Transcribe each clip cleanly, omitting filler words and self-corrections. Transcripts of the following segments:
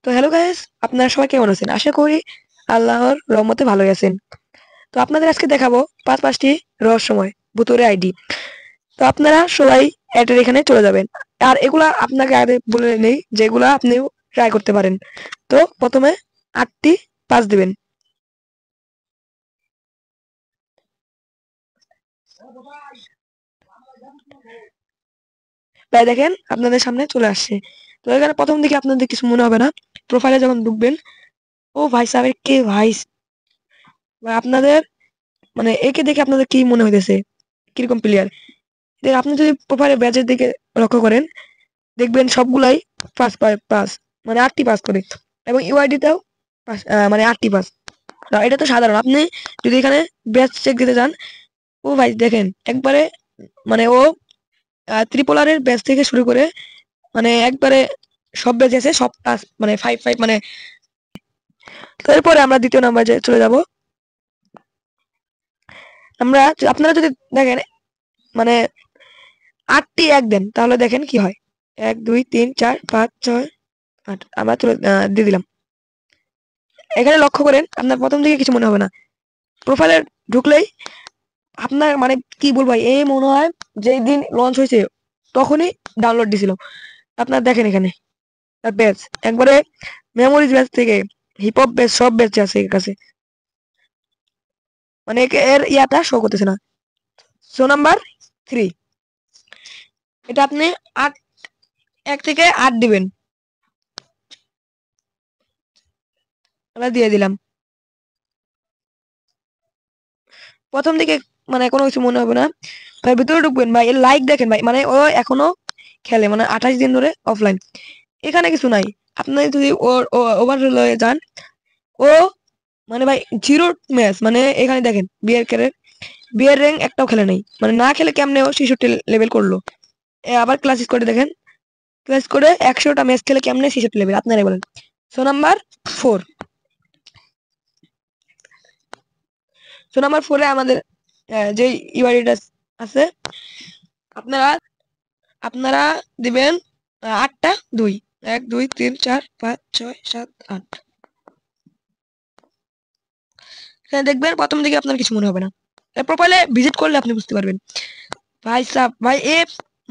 তো hello guys, আপনারা সবাই কেমন আছেন? আশা করি আল্লাহর রহমতে ভালোই আছেন। তো আপনাদের আজকে দেখাবো পাঁচটি রহস্যময় ভুতুড়ে আইডি। তো আপনারা সবাই এটার এখানে চলে যাবেন। আর এগুলা আপনাকে আগে বলে নেই যেগুলা আপনিও ট্রাই করতে পারেন। তো প্রথমে 8টি পাস দিবেন। তাই দেখেন আপনাদের সামনে চলে আসছে। তো এখানে প্রথম দিকে আপনাদের কিছু মনে হবে না। প্রোফাইলে যখন ঢুকবেন, ও ভাই সাহেব কে ভাই, আপনাদের মানে একে দেখে আপনাদের কি মনে হইতেছে, কিরকম প্লেয়ার? আপনি যদি প্রোফাইলে ব্যাচের দিকে লক্ষ্য করেন, দেখবেন সবগুলাই পাস পায়, পাস মানে 8টি পাস করে, এবং ইউআইডিতেও পাস, মানে 8টি পাস। এটা তো সাধারণ। আপনি যদি এখানে ব্যাচ চেক দিতে যান, ও ভাই দেখেন একবারে মানে ও ত্রিপোলারের ব্যাচ থেকে শুরু করে মানে একবারে সব ব্যাচ আছে, সব পাস মানে 5 মানে। তো এরপরে আমরা দ্বিতীয় নাম্বারে চলে যাব। আমরা আপনারা যদি দেখেন মানে 8টি এক দেন, তাহলে দেখেন কি হয়। 1 2 3 4 5 6 8 আমরা দিয়ে দিলাম। এখানে লক্ষ্য করেন আপনার প্রথম দিকে কিছু মনে হবে না। প্রোফাইলে ঢুকলেই আপনার মানে কি বলবো, এই মনে হয় যেই দিন লঞ্চ হয়েছে তখনই ডাউনলোড দিছিল। আপনার দেখেন এখানে তার ব্যাচ একবারে মেমোরিজ ব্যাচ থেকে হিপ হপ ব্যাচ, সব ব্যাচ আছে এর কাছে। মানে এর ইয়াটা শো করতেছে না। শো নাম্বার 3, এটা আপনি 8, 1 থেকে 8 দিবেন। আমরা দিয়ে দিলাম। প্রথম দিকে মানে কোনো কিছু মনে হবে না। ভাই ভিতরে ঢুকবেন ভাই, এর লাইক দেখেন ভাই, মানে ও এখনো খেলে, মানে 28 দিন ধরে অফলাইন। এখানে কিছু নাই। আপনি যদি ওর ওভারঅল যান, ও মানে ভাই জিরো ম্যাচ, মানে এখানে দেখেন বিয়ের র্যাঙ্ক একটাও খেলে নাই, মানে না খেলে কেমনে ও 66 লেভেল করলো। আবার ক্লাস করে দেখেন, ক্লাস করে 100টা ম্যাচ খেলে কেমনে 66 লেভেল, আপনারাই বলেন। সো নাম্বার 4, সো নাম্বার 4-এ আমাদের যে ইউআইডিটা আছে, আপনারা আপনারা দিবেন 8টা 2, 1 2 3 4 5 6 7 8। এখানে দেখবেন প্রথম দিকে আপনার কিছু মনে হবে না। প্রোফাইলে ভিজিট করলে আপনি বুঝতে পারবেন। ভাই সাহ ভাই এ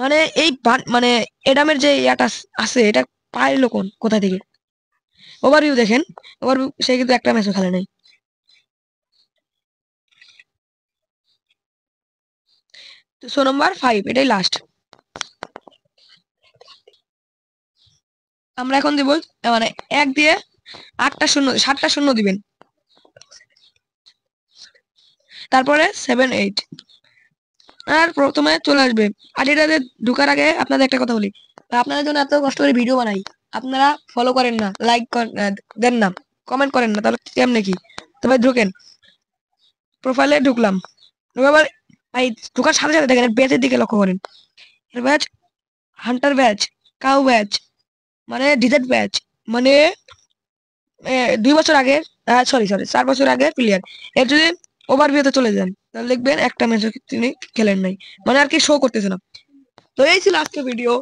মানে এই মানে এডামের যে ইয়াটা আছে, এটা পাইলো কোথা থেকে? ওভারভিউ দেখেন, ওভারভিউ সে কিন্তু একটা ম্যাচও খেলে নাই। সো নাম্বার 5, এটাই লাস্ট। আমরা এখন দিব মানে 1 দিয়ে 8টা শূন্য 7টা শূন্য দিবেন, তারপরে 7 8, আর প্রথমে চলে আসবে। আর এটাতে ঢুকার আগে আপনাদের একটা কথা বলি, আপনাদের জন্য এত কষ্ট করে ভিডিও বানাই, আপনারা ফলো করেন না, লাইক দেন না, কমেন্ট করেন না, তাহলে কেমনে কি? তো ভাই ঢুকেন। প্রোফাইলে ঢুকলাম, ঢুকাবার ভাই ঢুকার সাথে সাথে দেখেন ব্যাচের দিকে লক্ষ্য করেন। এর batch Hunter batch, cow batch, মানে ডিজেট ব্যাচ, মানে 2 বছর আগে, সরি সরি 4 বছর আগে প্লেয়ার। এর যদি ওভারভিউতে চলে যান, তাহলে দেখবেন একটা ম্যাচও তিনি খেলেন নাই, মানে আর কি শো করতেছে না। তো এই ছিল আজকে ভিডিও।